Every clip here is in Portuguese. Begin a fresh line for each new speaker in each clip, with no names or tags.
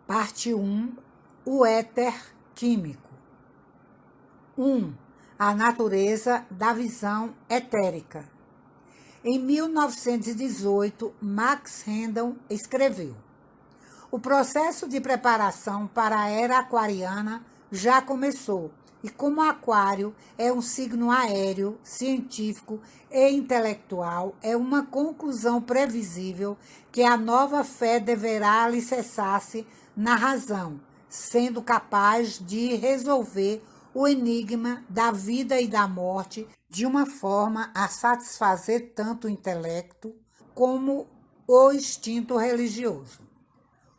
Parte 1. O éter químico. 1. A natureza da visão etérica. Em 1918, Max Randall escreveu: o processo de preparação para a era aquariana já começou, e como Aquário é um signo aéreo, científico e intelectual, é uma conclusão previsível que a nova fé deverá alicerçar-se na razão, sendo capaz de resolver o enigma da vida e da morte de uma forma a satisfazer tanto o intelecto como o instinto religioso.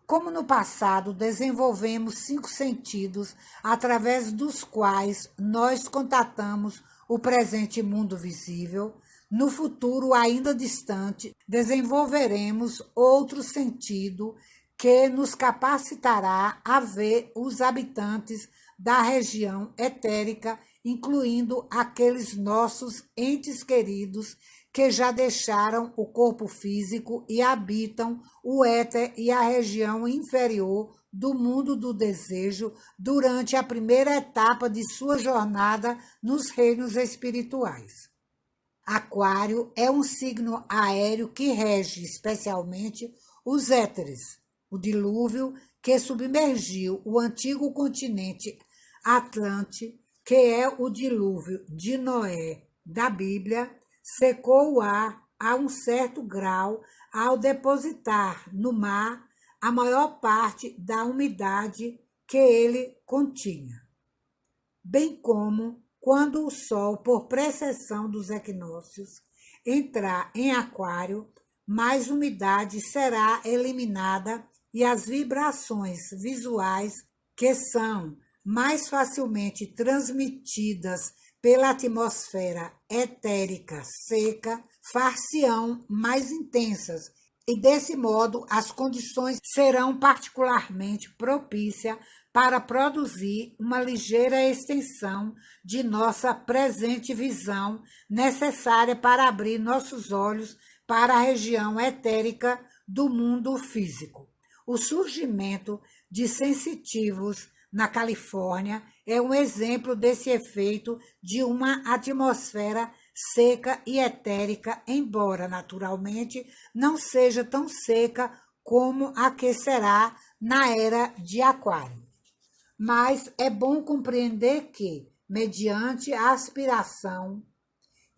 Como no passado desenvolvemos 5 sentidos através dos quais nós contatamos o presente mundo visível, no futuro ainda distante desenvolveremos outro sentido que nos capacitará a ver os habitantes da região etérica, incluindo aqueles nossos entes queridos que já deixaram o corpo físico e habitam o éter e a região inferior do mundo do desejo durante a primeira etapa de sua jornada nos reinos espirituais. Aquário é um signo aéreo que rege especialmente os éteres. O dilúvio que submergiu o antigo continente Atlante, que é o dilúvio de Noé da Bíblia, secou o ar a um certo grau ao depositar no mar a maior parte da umidade que ele continha. Bem como quando o Sol, por precessão dos equinócios, entrar em Aquário, mais umidade será eliminada e as vibrações visuais, que são mais facilmente transmitidas pela atmosfera etérica seca, far-se-ão mais intensas, e desse modo as condições serão particularmente propícias para produzir uma ligeira extensão de nossa presente visão, necessária para abrir nossos olhos para a região etérica do mundo físico. O surgimento de sensitivos na Califórnia é um exemplo desse efeito de uma atmosfera seca e etérica, embora naturalmente não seja tão seca como a que será na era de Aquário. Mas é bom compreender que, mediante a aspiração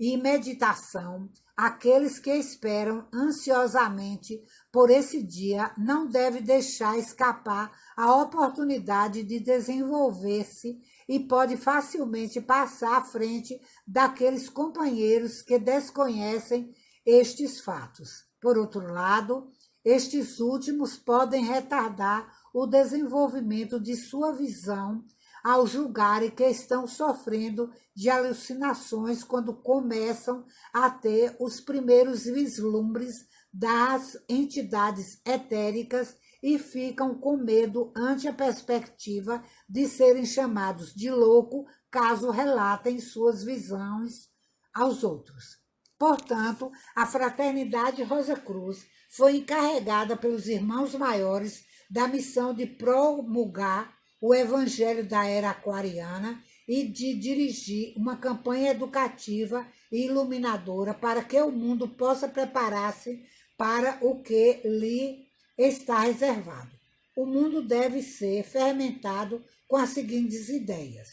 e meditação, aqueles que esperam ansiosamente por esse dia não devem deixar escapar a oportunidade de desenvolver-se e pode facilmente passar à frente daqueles companheiros que desconhecem estes fatos. Por outro lado, estes últimos podem retardar o desenvolvimento de sua visão ao julgarem que estão sofrendo de alucinações quando começam a ter os primeiros vislumbres das entidades etéricas e ficam com medo ante a perspectiva de serem chamados de louco caso relatem suas visões aos outros. Portanto, a Fraternidade Rosa Cruz foi encarregada pelos irmãos maiores da missão de promulgar o Evangelho da Era Aquariana e de dirigir uma campanha educativa e iluminadora para que o mundo possa preparar-se para o que lhe está reservado. O mundo deve ser fermentado com as seguintes ideias.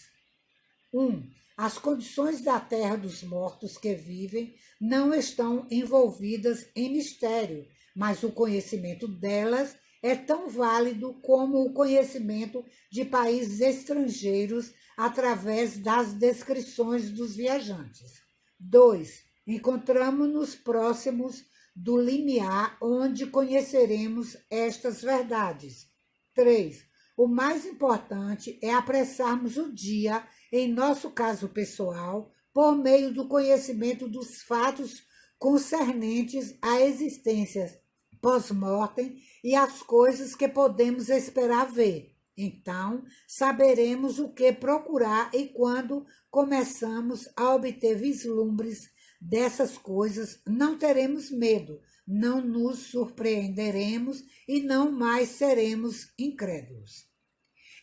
1. As condições da terra dos mortos que vivem não estão envolvidas em mistério, mas o conhecimento delas é tão válido como o conhecimento de países estrangeiros através das descrições dos viajantes. 2. Encontramos-nos próximos do limiar onde conheceremos estas verdades. 3. O mais importante é apressarmos o dia, em nosso caso pessoal, por meio do conhecimento dos fatos concernentes à existência pós-mortem e as coisas que podemos esperar ver. Então, saberemos o que procurar e quando começamos a obter vislumbres dessas coisas, não teremos medo, não nos surpreenderemos e não mais seremos incrédulos.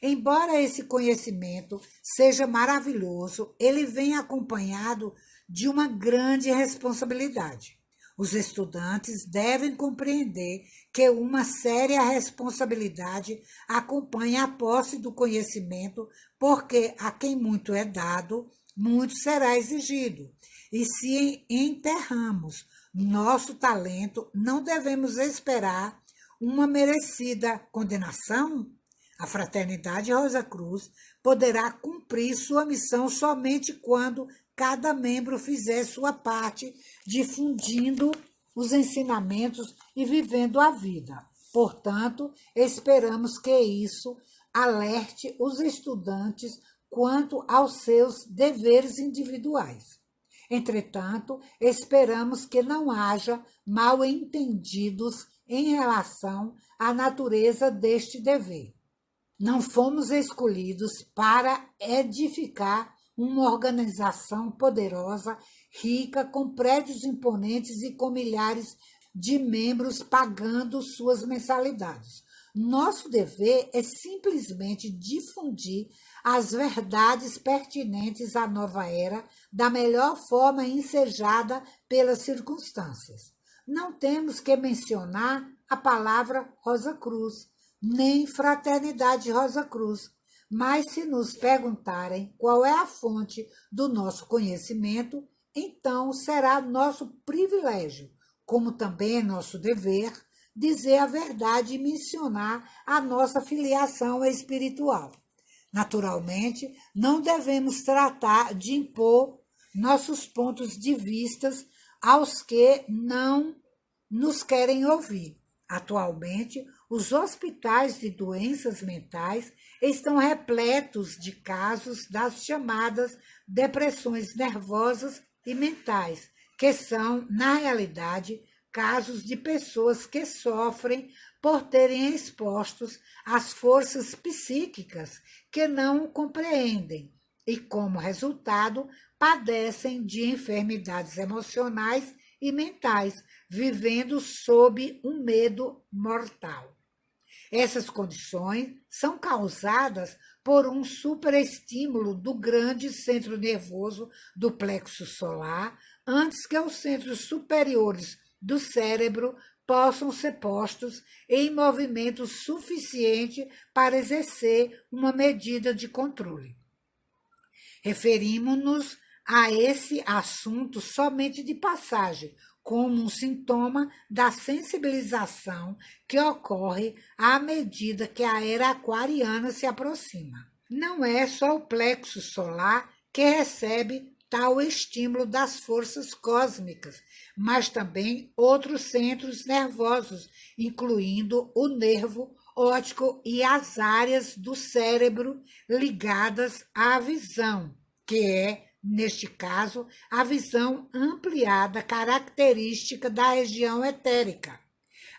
Embora esse conhecimento seja maravilhoso, ele vem acompanhado de uma grande responsabilidade. Os estudantes devem compreender que uma séria responsabilidade acompanha a posse do conhecimento, porque a quem muito é dado, muito será exigido. E se enterramos nosso talento, não devemos esperar uma merecida condenação. A Fraternidade Rosa Cruz poderá cumprir sua missão somente quando cada membro fizer sua parte, difundindo os ensinamentos e vivendo a vida. Portanto, esperamos que isso alerte os estudantes quanto aos seus deveres individuais. Entretanto, esperamos que não haja mal-entendidos em relação à natureza deste dever. Não fomos escolhidos para edificar uma organização poderosa, rica, com prédios imponentes e com milhares de membros pagando suas mensalidades. Nosso dever é simplesmente difundir as verdades pertinentes à nova era da melhor forma ensejada pelas circunstâncias. Não temos que mencionar a palavra Rosa Cruz, nem Fraternidade Rosa Cruz, mas se nos perguntarem qual é a fonte do nosso conhecimento, então será nosso privilégio, como também é nosso dever, dizer a verdade e mencionar a nossa filiação espiritual. Naturalmente, não devemos tratar de impor nossos pontos de vistas aos que não nos querem ouvir. Atualmente, os hospitais de doenças mentais estão repletos de casos das chamadas depressões nervosas e mentais, que são, na realidade, casos de pessoas que sofrem por terem expostos às forças psíquicas que não compreendem e, como resultado, padecem de enfermidades emocionais e mentais, vivendo sob um medo mortal. Essas condições são causadas por um superestímulo do grande centro nervoso do plexo solar, antes que os centros superiores do cérebro possam ser postos em movimento suficiente para exercer uma medida de controle. Referimos-nos a esse assunto somente de passagem, como um sintoma da sensibilização que ocorre à medida que a era aquariana se aproxima. Não é só o plexo solar que recebe tal estímulo das forças cósmicas, mas também outros centros nervosos, incluindo o nervo óptico e as áreas do cérebro ligadas à visão, que é, neste caso, a visão ampliada característica da região etérica.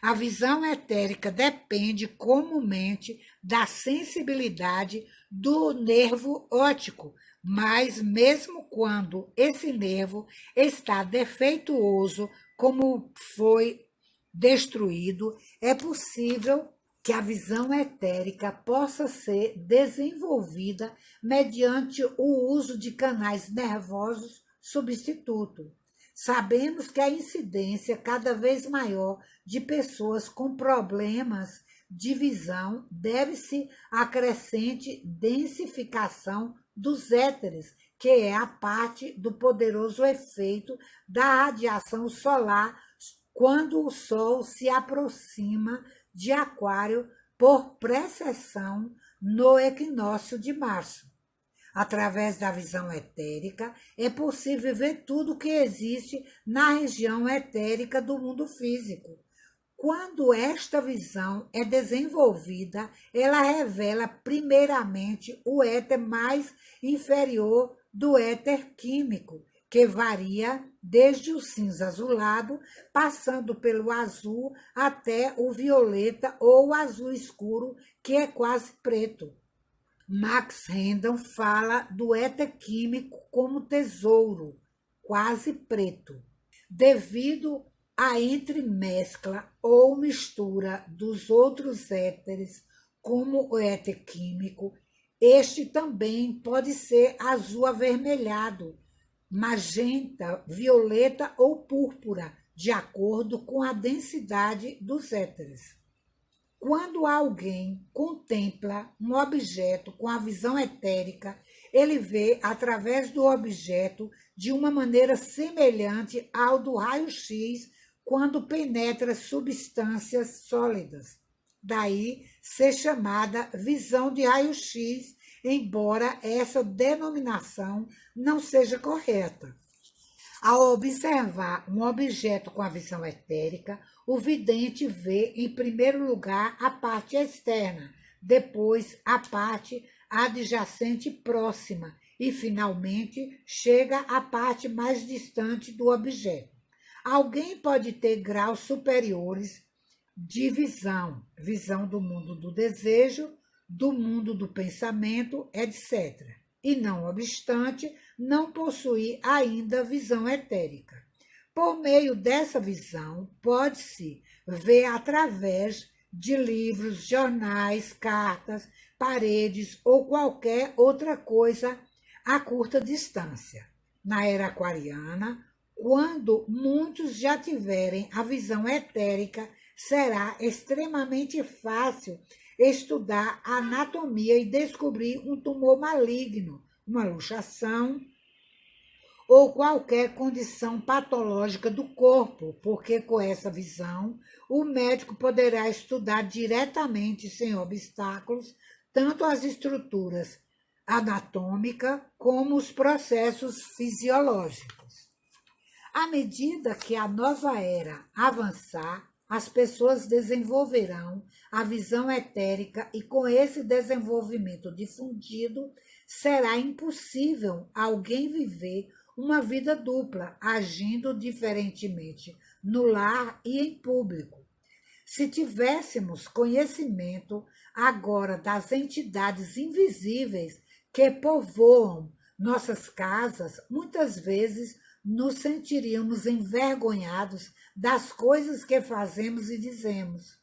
A visão etérica depende comumente da sensibilidade do nervo óptico, mas mesmo quando esse nervo está defeituoso, como foi destruído, é possível que a visão etérica possa ser desenvolvida mediante o uso de canais nervosos substituto. Sabemos que a incidência cada vez maior de pessoas com problemas de visão deve-se à crescente densificação dos éteres, que é a parte do poderoso efeito da radiação solar quando o Sol se aproxima de Aquário por precessão no equinócio de março. Através da visão etérica, é possível ver tudo o que existe na região etérica do mundo físico. Quando esta visão é desenvolvida, ela revela primeiramente o éter mais inferior do éter químico, que varia desde o cinza azulado, passando pelo azul até o violeta ou o azul escuro, que é quase preto. Max Randall fala do éter químico como tesouro, quase preto. Devido a entremescla ou mistura dos outros éteres, como o éter químico, este também pode ser azul avermelhado, magenta, violeta ou púrpura, de acordo com a densidade dos éteres. Quando alguém contempla um objeto com a visão etérica, ele vê através do objeto de uma maneira semelhante ao do raio-x quando penetra substâncias sólidas. Daí ser chamada visão de raio-x, embora essa denominação não seja correta. Ao observar um objeto com a visão etérica, o vidente vê, em primeiro lugar, a parte externa, depois a parte adjacente próxima e, finalmente, chega à parte mais distante do objeto. Alguém pode ter graus superiores de visão do mundo do desejo, do mundo do pensamento, etc. E, não obstante, não possuir ainda visão etérica. Por meio dessa visão, pode-se ver através de livros, jornais, cartas, paredes ou qualquer outra coisa a curta distância. Na era aquariana, quando muitos já tiverem a visão etérica, será extremamente fácil estudar a anatomia e descobrir um tumor maligno, uma luxação ou qualquer condição patológica do corpo, porque com essa visão o médico poderá estudar diretamente, sem obstáculos, tanto as estruturas anatômicas como os processos fisiológicos. À medida que a nova era avançar, as pessoas desenvolverão a visão etérica e, com esse desenvolvimento difundido, será impossível alguém viver uma vida dupla, agindo diferentemente no lar e em público. Se tivéssemos conhecimento agora das entidades invisíveis que povoam nossas casas, muitas vezes nos sentiríamos envergonhados das coisas que fazemos e dizemos.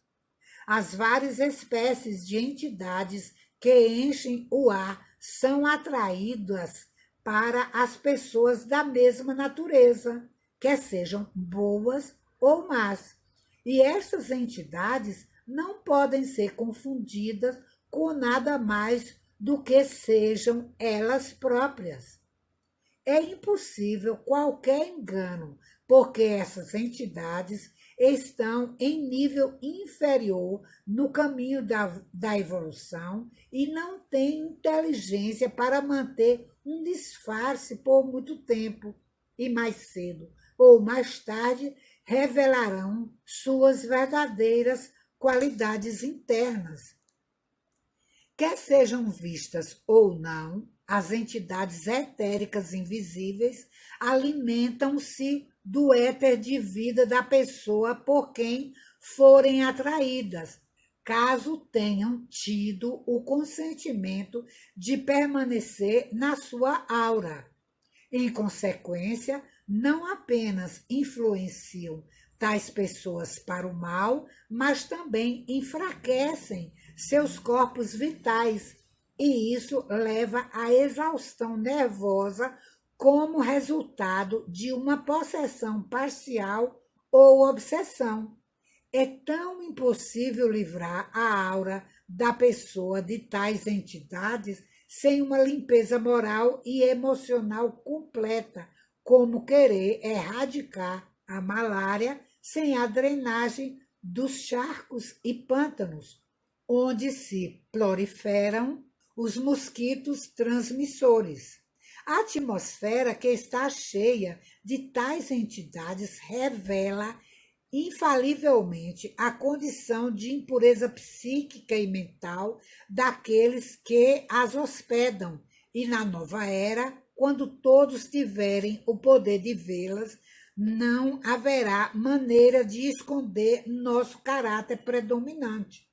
As várias espécies de entidades que enchem o ar são atraídas para as pessoas da mesma natureza, quer sejam boas ou más. E essas entidades não podem ser confundidas com nada mais do que sejam elas próprias. É impossível qualquer engano, porque essas entidades estão em nível inferior no caminho da evolução e não têm inteligência para manter um disfarce por muito tempo, e mais cedo ou mais tarde revelarão suas verdadeiras qualidades internas. Quer sejam vistas ou não, as entidades etéricas invisíveis alimentam-se do éter de vida da pessoa por quem forem atraídas, caso tenham tido o consentimento de permanecer na sua aura. Em consequência, não apenas influenciam tais pessoas para o mal, mas também enfraquecem seus corpos vitais, e isso leva à exaustão nervosa como resultado de uma possessão parcial ou obsessão. É tão impossível livrar a aura da pessoa de tais entidades sem uma limpeza moral e emocional completa, como querer erradicar a malária sem a drenagem dos charcos e pântanos, onde se proliferam os mosquitos transmissores. A atmosfera que está cheia de tais entidades revela infalivelmente a condição de impureza psíquica e mental daqueles que as hospedam, e na nova era, quando todos tiverem o poder de vê-las, não haverá maneira de esconder nosso caráter predominante.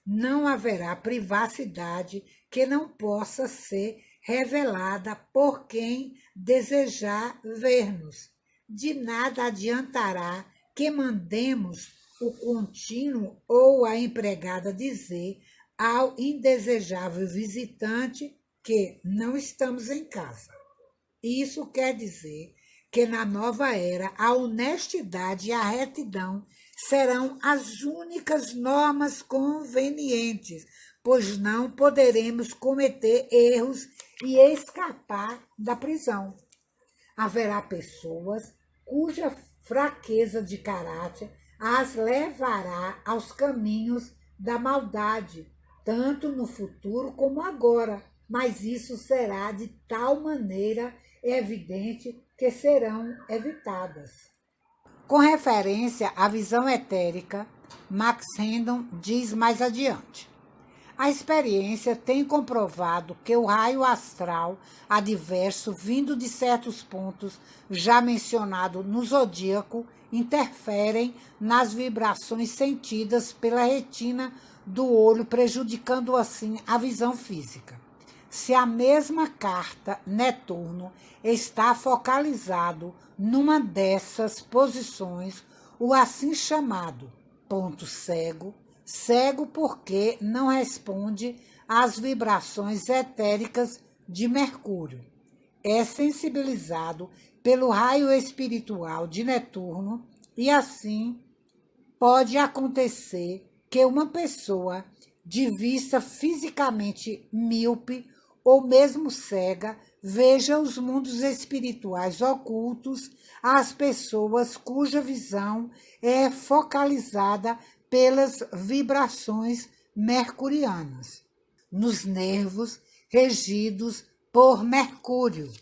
Não haverá privacidade que não possa ser revelada por quem desejar ver-nos. De nada adiantará que mandemos o contínuo ou a empregada dizer ao indesejável visitante que não estamos em casa. Isso quer dizer que na nova era a honestidade e a retidão serão as únicas normas convenientes, pois não poderemos cometer erros e escapar da prisão. Haverá pessoas cuja fraqueza de caráter as levará aos caminhos da maldade, tanto no futuro como agora, mas isso será de tal maneira evidente que serão evitadas. Com referência à visão etérica, Max Hendon diz mais adiante: a experiência tem comprovado que o raio astral adverso vindo de certos pontos já mencionados no zodíaco interferem nas vibrações sentidas pela retina do olho, prejudicando assim a visão física. Se a mesma carta Netuno está focalizado numa dessas posições, o assim chamado ponto cego, cego porque não responde às vibrações etéricas de Mercúrio. É sensibilizado pelo raio espiritual de Netuno e assim pode acontecer que uma pessoa de vista fisicamente míope ou mesmo cega veja os mundos espirituais ocultos às pessoas cuja visão é focalizada pelas vibrações mercurianas, nos nervos regidos por Mercúrio.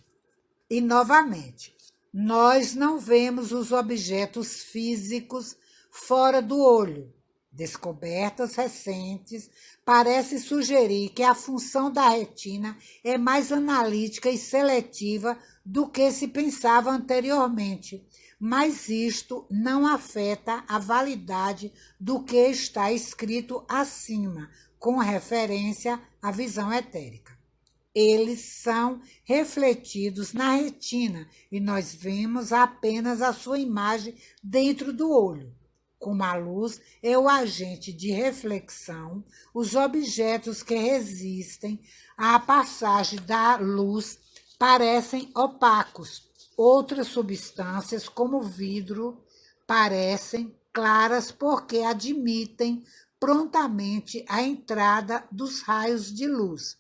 E, novamente, nós não vemos os objetos físicos fora do olho. Descobertas recentes parecem sugerir que a função da retina é mais analítica e seletiva do que se pensava anteriormente, mas isto não afeta a validade do que está escrito acima, com referência à visão etérica. Eles são refletidos na retina e nós vemos apenas a sua imagem dentro do olho. Como a luz é o agente de reflexão, os objetos que resistem à passagem da luz parecem opacos. Outras substâncias, como vidro, parecem claras porque admitem prontamente a entrada dos raios de luz.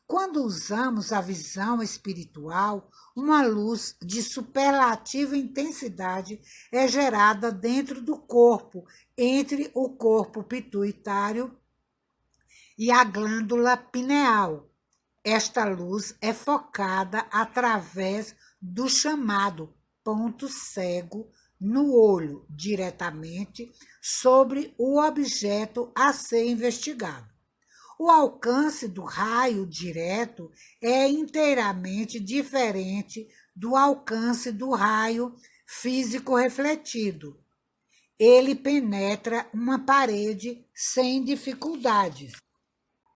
Quando usamos a visão espiritual, uma luz de superlativa intensidade é gerada dentro do corpo, entre o corpo pituitário e a glândula pineal. Esta luz é focada através do chamado ponto cego no olho, diretamente sobre o objeto a ser investigado. O alcance do raio direto é inteiramente diferente do alcance do raio físico refletido. Ele penetra uma parede sem dificuldades.